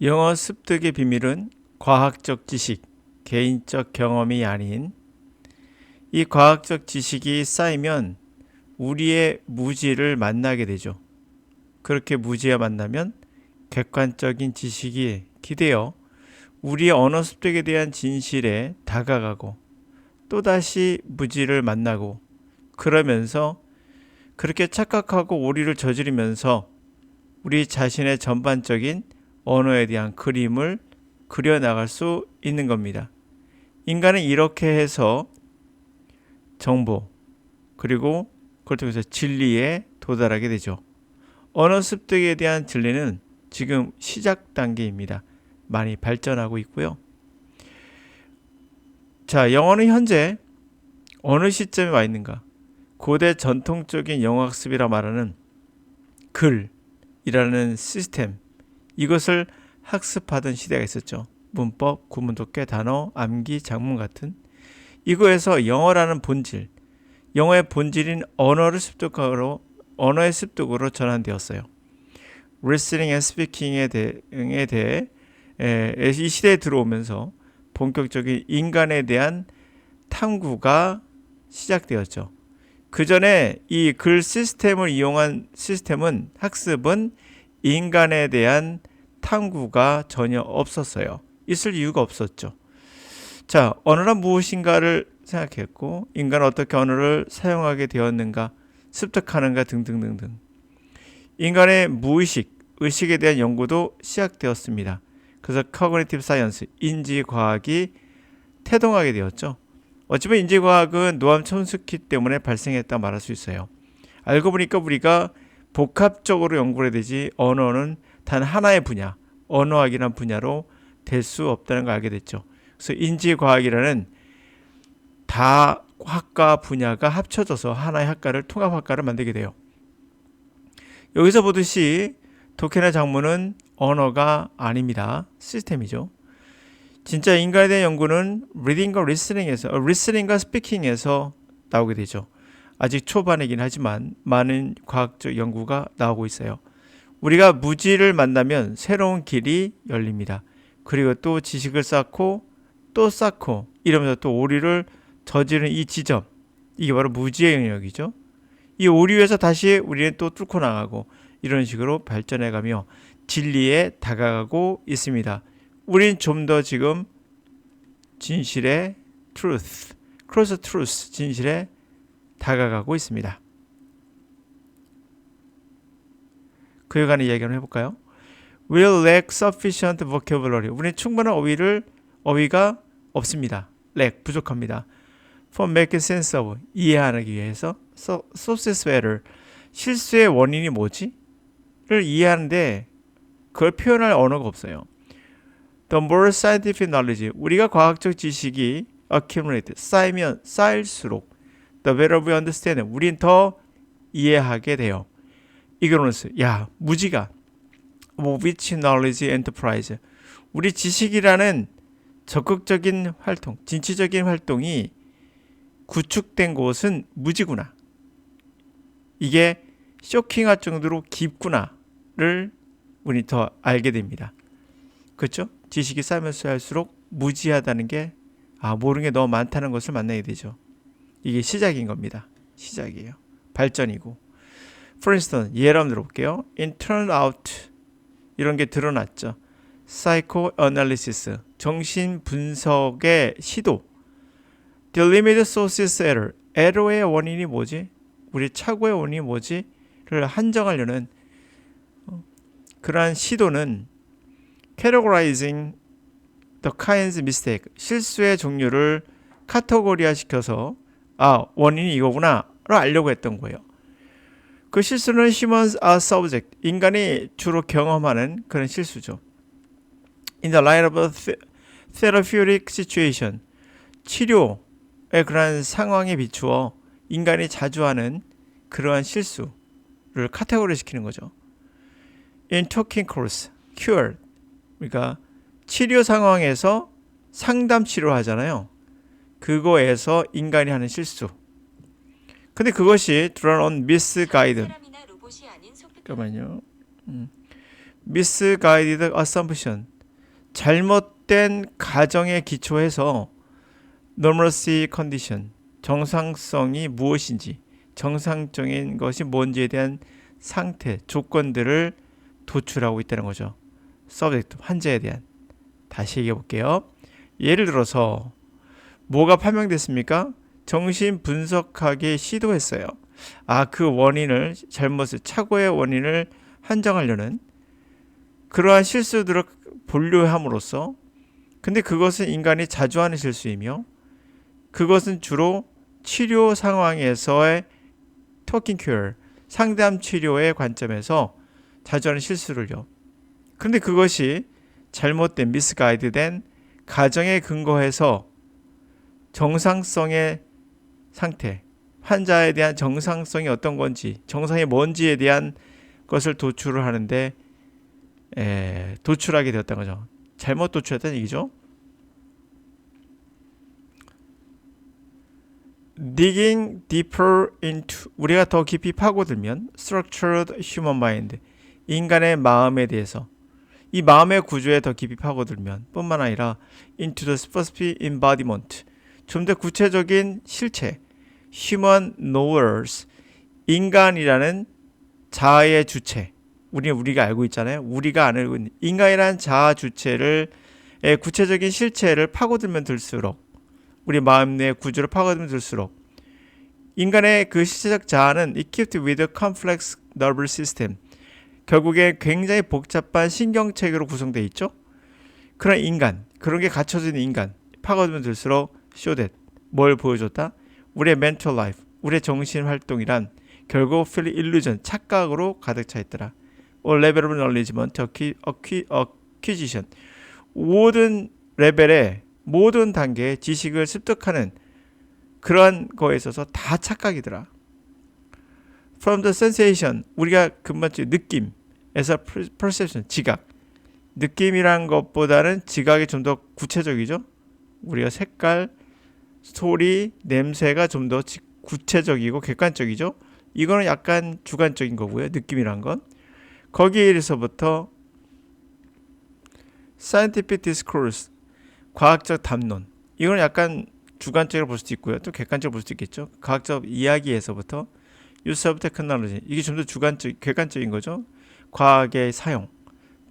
영어 습득의 비밀은 과학적 지식, 개인적 경험이 아닌 이 과학적 지식이 쌓이면 우리의 무지를 만나게 되죠. 그렇게 무지와 만나면 객관적인 지식이 기대어 우리의 언어 습득에 대한 진실에 다가가고 또다시 무지를 만나고 그러면서 그렇게 착각하고 오리를 저지르면서 우리 자신의 전반적인 언어에 대한 그림을 그려나갈 수 있는 겁니다. 인간은 이렇게 해서 정보 그리고 그걸 통해서 진리에 도달하게 되죠. 언어 습득에 대한 진리는 지금 시작 단계입니다. 많이 발전하고 있고요. 자, 영어는 현재 어느 시점에 와 있는가? 고대 전통적인 영어 학습이라 말하는 글이라는 시스템, 이것을 학습하던 시대가 있었죠. 문법, 구문 독해, 단어, 암기, 작문 같은 이거에서 영어라는 본질, 영어의 본질인 언어의 습득으로 전환되었어요. 리스닝 앤 스피킹에 대해 이 시대에 들어오면서 본격적인 인간에 대한 탐구가 시작되었죠. 그 전에 이 글 시스템을 이용한 학습은 인간에 대한 탐구가 전혀 없었어요. 있을 이유가 없었죠. 자, 언어란 무엇인가를 생각했고 인간은 어떻게 언어를 사용하게 되었는가, 습득하는가 등등등등. 인간의 무의식, 의식에 대한 연구도 시작되었습니다. 그래서 커그니티브 사이언스, 인지과학이 태동하게 되었죠. 어찌보면 인지과학은 노암 촘스키 때문에 발생했다 말할 수 있어요. 알고 보니까 우리가 복합적으로 연구를 해야 되지 언어는 단 하나의 분야, 언어학이라는 분야로 될 수 없다는 걸 알게 됐죠. 그래서 인지과학이라는 다학과 분야가 합쳐져서 하나의 학과를 통합학과를 만들게 돼요. 여기서 보듯이 독해나 작문은 언어가 아닙니다. 시스템이죠. 진짜 인간에 대한 연구는 리딩과 리스닝과 스피킹에서 나오게 되죠. 아직 초반이긴 하지만 많은 과학적 연구가 나오고 있어요. 우리가 무지를 만나면 새로운 길이 열립니다. 그리고 또 지식을 쌓고 또 쌓고 이러면서 또 오류를 저지르는 이 지점, 이게 바로 무지의 영역이죠. 이 오류에서 다시 우리는 또 뚫고 나가고 이런 식으로 발전해가며 진리에 다가가고 있습니다. 우린 좀 더 지금 진실의 truth, close to truth, 진실에 다가가고 있습니다. 그에 관한 이야기를 해볼까요? Will lack sufficient vocabulary. 우리는 충분한 어휘가 없습니다. lack, 부족합니다. For making sense of, 이해하기 위해서. Sources better, 실수의 원인이 뭐지? 를 이해하는데 그걸 표현할 언어가 없어요. The more scientific knowledge, 우리가 과학적 지식이 accumulate, 쌓이면 쌓일수록 the better we understand, 우린 더 이해하게 돼요. ignorance, 무지가 which knowledge enterprise, 우리 지식이라는 적극적인 활동, 진취적인 활동이 구축된 곳은 무지구나. 이게 쇼킹할 정도로 깊구나를 우리 더 알게 됩니다. 그렇죠? 지식이 쌓이면 쌓일수록 무지하다는 게 모르는 게 너무 많다는 것을 만나게 되죠. 이게 시작인 겁니다. 시작이에요. 발전이고. For instance, 예를 들어볼게요. In turn out, 이런 게 드러났죠. Psychoanalysis, 정신 분석의 시도. The limited sources error, 에러의 원인이 뭐지? 우리 착오의 원인이 뭐지? 를 한정하려는 그러한 시도는 categorizing the kinds of mistake, 실수의 종류를 카테고리화 시켜서 원인이 이거구나 를 알려고 했던 거예요. 그 실수는 humans are subject, 인간이 주로 경험하는 그런 실수죠. In the light of a therapeutic situation, 치료의 그런 상황에 비추어 인간이 자주 하는 그러한 실수를 카테고리 시키는 거죠. In talking course, cure, 그러니까 치료 상황에서 상담 치료를 하잖아요. 그거에서 인간이 하는 실수. 근데 그것이 drawn on misguided. 잠깐만요. misguided assumption. 잘못된 가정에 기초해서 normalcy condition, 정상성이 무엇인지, 정상적인 것이 뭔지에 대한 상태, 조건들을 도출하고 있다는 거죠. subject, 환자에 대한. 다시 얘기해 볼게요. 예를 들어서 뭐가 판명됐습니까? 정신 분석하게 시도했어요. 그 원인을, 착오의 원인을 한정하려는 그러한 실수들을 분류함으로써, 근데 그것은 인간이 자주 하는 실수이며 그것은 주로 치료 상황에서의 talking cure, 상담 치료의 관점에서 자주 하는 실수를요. 그런데 그것이 잘못된, misguided된 가정에 근거해서 정상성의 상태, 환자에 대한 정상성이 어떤 건지, 정상이 뭔지에 대한 것을 도출을 하는데 도출하게 되었다는 거죠. 잘못 도출했다는 얘기죠. Digging deeper into, 우리가 더 깊이 파고들면 structured human mind, 인간의 마음에 대해서, 이 마음의 구조에 더 깊이 파고들면 뿐만 아니라 into the specific embodiment, 좀 더 구체적인 실체, human knowers, 인간이라는 자아의 주체, 우리가 알고 있잖아요. 우리가 알고 있는 인간이라는 자아 주체를, 구체적인 실체를 파고들면 들수록, 우리 마음의 구조를 파고들면 들수록 인간의 그 실체적 자아는 equipped with a complex nervous system, 결국에 굉장히 복잡한 신경체계로 구성되어 있죠. 그런 인간, 그런 게 갖춰져 있는 인간, 파고들면 들수록 show that, 뭘 보여줬다? 우리의 mental life, 우리의 정신 활동이란 결국 feel illusion, 착각으로 가득 차 있더라. or level of knowledgement, acquisition, 모든 레벨의 모든 단계의 지식을 습득하는 그러한 거에 있어서 다 착각이더라. From the sensation, 우리가 근본적인 느낌에서 perception, 지각. 느낌이란 것보다는 지각이 좀 더 구체적이죠. 우리가 색깔, 소리, 냄새가 좀 더 구체적이고 객관적이죠. 이거는 약간 주관적인 거고요. 느낌이란 건. 거기에서부터 scientific discourse, 과학적 담론. 이거는 약간 주관적으로 볼 수도 있고요. 또 객관적으로 볼 수도 있겠죠. 과학적 이야기에서부터 use of technology. 이게 좀 더 객관적인 거죠. 과학의 사용.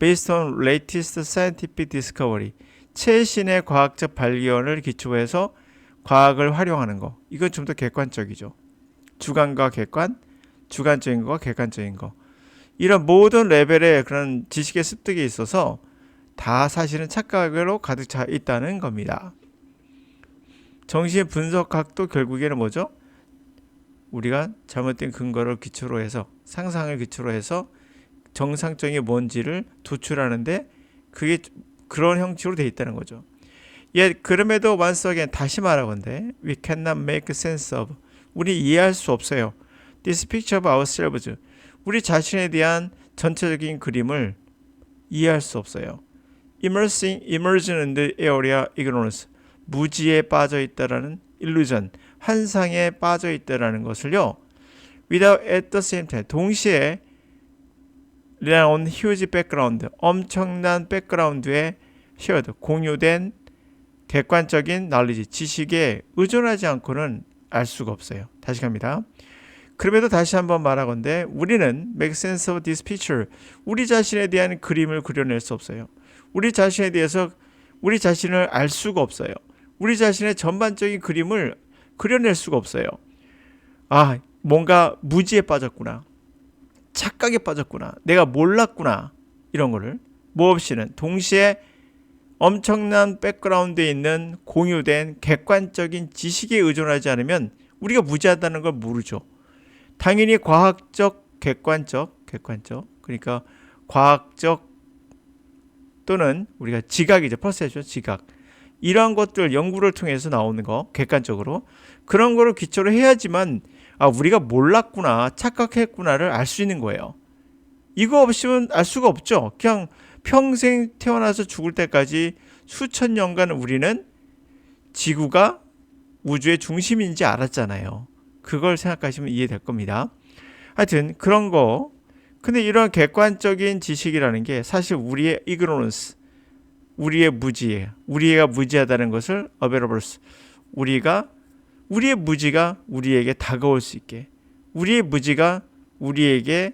based on latest scientific discovery. 최신의 과학적 발견을 기초해서 과학을 활용하는 거. 이건 좀 더 객관적이죠. 주관과 객관, 주관적인 거와 객관적인 거. 이런 모든 레벨의 그런 지식의 습득에 있어서 다 사실은 착각으로 가득 차 있다는 겁니다. 정신 분석학도 결국에는 뭐죠? 우리가 잘못된 근거를 기초로 해서, 상상을 기초로 해서 정상적인 뭔지를 도출하는데 그게 그런 형식으로 되어 있다는 거죠. 그럼에도 once again, 다시 말하건대 we cannot make sense of, 우리 이해할 수 없어요. This picture of ourselves, 우리 자신에 대한 전체적인 그림을 이해할 수 없어요. Immersing in the area ignorance, 무지에 빠져 있다라는 illusion, 환상에 빠져 있다라는 것을요. Without at the same time, 동시에 on huge background, 엄청난 백그라운드에 shared, 공유된 객관적인 knowledge, 지식에 의존하지 않고는 알 수가 없어요. 다시 갑니다. 그럼에도 다시 한번 말하건대 우리는 make sense of this picture, 우리 자신에 대한 그림을 그려낼 수 없어요. 우리 자신에 대해서 우리 자신을 알 수가 없어요. 우리 자신의 전반적인 그림을 그려낼 수가 없어요. 뭔가 무지에 빠졌구나, 착각에 빠졌구나, 내가 몰랐구나, 이런 거를 뭐 없이는 동시에 엄청난 백그라운드에 있는 공유된 객관적인 지식에 의존하지 않으면 우리가 무지하다는 걸 모르죠. 당연히 과학적, 객관적, 그러니까 과학적 또는 우리가 지각이죠. 퍼셉션, 지각. 이러한 것들 연구를 통해서 나오는 거, 객관적으로. 그런 거를 기초로 해야지만 우리가 몰랐구나, 착각했구나를 알 수 있는 거예요. 이거 없이는 알 수가 없죠. 그냥 평생 태어나서 죽을 때까지 수천 년간 우리는 지구가 우주의 중심인지 알았잖아요. 그걸 생각하시면 이해될 겁니다. 하여튼 그런 거. 근데 이런 객관적인 지식이라는 게 사실 우리의 ignorance, 우리의 무지에, 우리가 무지하다는 것을 available, 우리의 무지가 우리에게 다가올 수 있게, 우리의 무지가 우리에게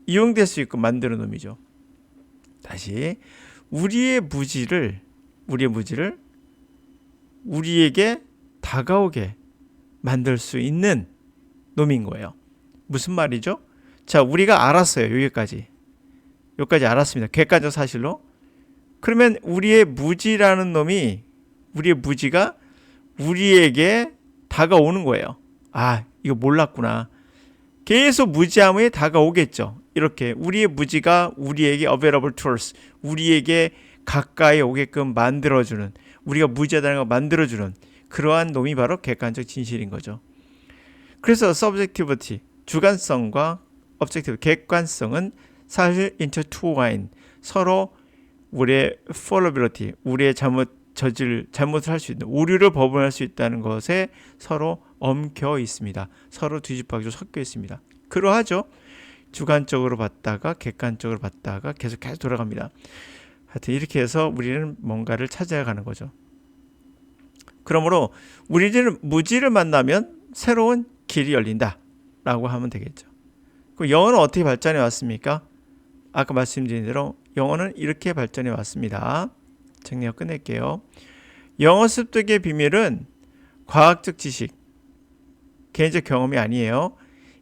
이용될 수 있고 만드는 놈이죠. 다시 우리의 무지를 우리에게 다가오게 만들 수 있는 놈인 거예요. 무슨 말이죠? 자, 우리가 알았어요. 여기까지 알았습니다. 객관적 사실로. 그러면 우리의 무지라는 놈이, 우리의 무지가 우리에게 다가오는 거예요. 아, 이거 몰랐구나. 계속 무지함에 다가오겠죠. 이렇게 우리의 무지가 우리에게 available to us, 우리에게 가까이 오게끔 만들어주는, 우리가 무지하다는 걸 만들어주는 그러한 놈이 바로 객관적 진실인 거죠. 그래서 subjectivity, 주관성과 objective, 객관성은 사실 intertwine, 서로 우리의 fallibility, 우리의 잘못을 할 수 있는, 오류를 법원할 수 있다는 것에 서로 엉켜 있습니다. 서로 뒤집어지고 섞여 있습니다. 그러하죠. 주관적으로 봤다가 객관적으로 봤다가 계속 돌아갑니다. 하여튼 이렇게 해서 우리는 뭔가를 찾아가는 거죠. 그러므로 우리는 무지를 만나면 새로운 길이 열린다 라고 하면 되겠죠. 그럼 영어는 어떻게 발전해 왔습니까? 아까 말씀드린 대로 영어는 이렇게 발전해 왔습니다. 정리하고 끝낼게요. 영어 습득의 비밀은 과학적 지식, 개인적 경험이 아니에요.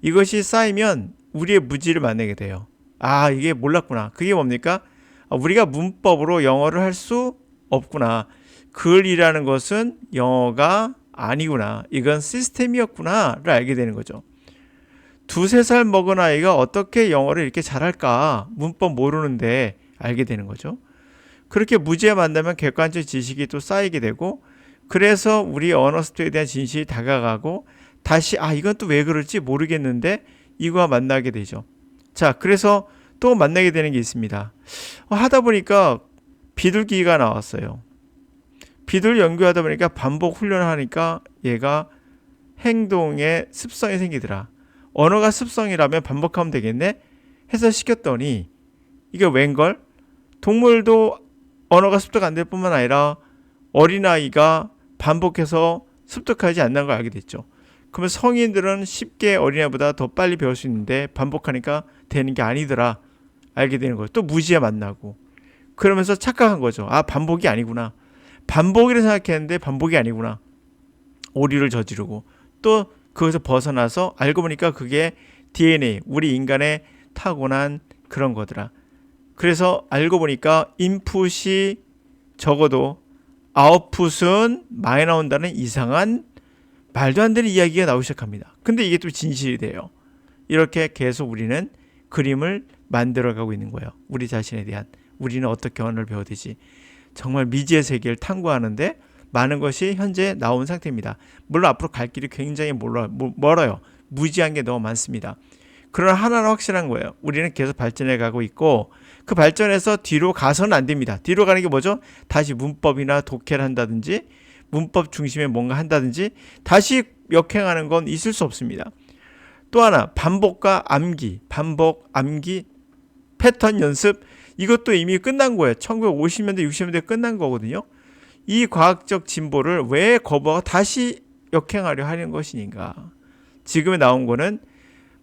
이것이 쌓이면 우리의 무지를 만나게 돼요. 아, 이게 몰랐구나. 그게 뭡니까? 우리가 문법으로 영어를 할 수 없구나. 글이라는 것은 영어가 아니구나. 이건 시스템이었구나를 알게 되는 거죠. 2-3살 먹은 아이가 어떻게 영어를 이렇게 잘할까? 문법 모르는데 알게 되는 거죠. 그렇게 무지에 만나면 객관적 지식이 또 쌓이게 되고, 그래서 우리 언어 습득에 대한 진실이 다가가고, 다시 이건 또 왜 그럴지 모르겠는데 이거와 만나게 되죠. 자, 그래서 또 만나게 되는 게 있습니다. 하다 보니까 비둘기가 나왔어요. 비둘 연구하다 보니까 반복 훈련하니까 얘가 행동에 습성이 생기더라. 언어가 습성이라면 반복하면 되겠네 해서 시켰더니 이게 웬걸? 동물도 언어가 습득 안 될 뿐만 아니라 어린아이가 반복해서 습득하지 않는 걸 알게 됐죠. 그러면 성인들은 쉽게 어린아이보다 더 빨리 배울 수 있는데 반복하니까 되는 게 아니더라 알게 되는 거예요. 또 무지에 만나고 그러면서 착각한 거죠. 반복이 아니구나. 반복이라 생각했는데 반복이 아니구나. 오류를 저지르고 또 그것에서 벗어나서 알고 보니까 그게 DNA, 우리 인간의 타고난 그런 거더라. 그래서 알고 보니까 인풋이 적어도 아웃풋은 많이 나온다는 이상한 말도 안 되는 이야기가 나오기 시작합니다. 근데 이게 또 진실이 돼요. 이렇게 계속 우리는 그림을 만들어가고 있는 거예요. 우리 자신에 대한, 우리는 어떻게 언어를 배워야 되지, 정말 미지의 세계를 탐구하는데 많은 것이 현재 나온 상태입니다. 물론 앞으로 갈 길이 굉장히 멀어요. 무지한 게 너무 많습니다. 그러나 하나는 확실한 거예요. 우리는 계속 발전해 가고 있고 그 발전에서 뒤로 가서는 안 됩니다. 뒤로 가는 게 뭐죠? 다시 문법이나 독해를 한다든지 문법 중심의 뭔가 한다든지 다시 역행하는 건 있을 수 없습니다. 또 하나, 반복과 암기, 패턴 연습, 이것도 이미 끝난 거예요. 1950년대, 60년대 끝난 거거든요. 이 과학적 진보를 왜 거부하고 다시 역행하려 하는 것이니까. 지금에 나온 거는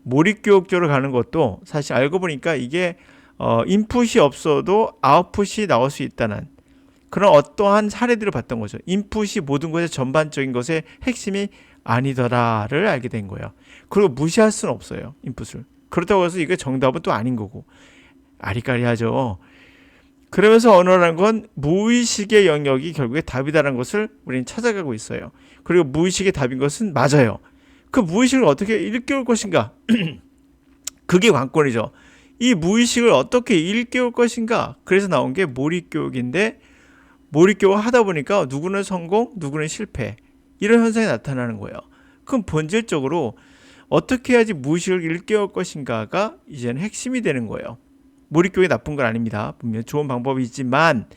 몰입교육적으로 가는 것도 사실 알고 보니까 이게 인풋이 없어도 아웃풋이 나올 수 있다는 그런 어떠한 사례들을 봤던 거죠. 인풋이 모든 것의 전반적인 것의 핵심이 아니더라를 알게 된 거예요. 그리고 무시할 수는 없어요. 인풋을. 그렇다고 해서 이게 정답은 또 아닌 거고. 아리까리하죠. 그러면서 언어라는 건 무의식의 영역이 결국에 답이다라는 것을 우리는 찾아가고 있어요. 그리고 무의식의 답인 것은 맞아요. 그 무의식을 어떻게 일깨울 것인가? 그게 관건이죠. 이 무의식을 어떻게 일깨울 것인가? 그래서 나온 게 몰입교육인데 몰입교육을 하다 보니까 누구는 성공, 누구는 실패 이런 현상이 나타나는 거예요. 그럼 본질적으로 어떻게 해야지 무의식을 일깨울 것인가가 이제는 핵심이 되는 거예요. 몰입교육이 나쁜 건 아닙니다. 분명 좋은 방법이 있지만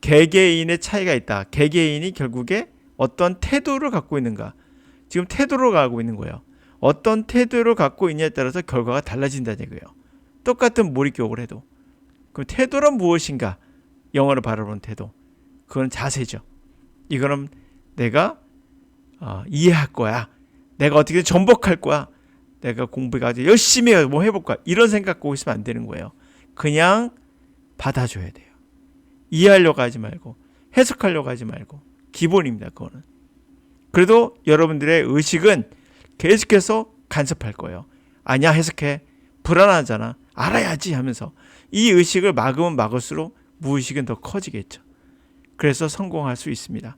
개개인의 차이가 있다. 개개인이 결국에 어떤 태도를 갖고 있는가. 지금 태도로 가고 있는 거예요. 어떤 태도를 갖고 있냐에 따라서 결과가 달라진다는 얘기예요. 똑같은 몰입교육을 해도. 그럼 태도는 무엇인가? 영어를 바라보는 태도. 그건 자세죠. 이거는 내가 이해할 거야. 내가 어떻게든 전복할 거야. 내가 공부해가지고 열심히 뭐 해볼 거야. 이런 생각 갖고 있으면 안 되는 거예요. 그냥 받아줘야 돼요. 이해하려고 하지 말고 해석하려고 하지 말고 기본입니다. 그거는. 그래도 여러분들의 의식은 계속해서 간섭할 거예요. 아니야 해석해. 불안하잖아. 알아야지 하면서 이 의식을 막으면 막을수록 무의식은 더 커지겠죠. 그래서 성공할 수 있습니다.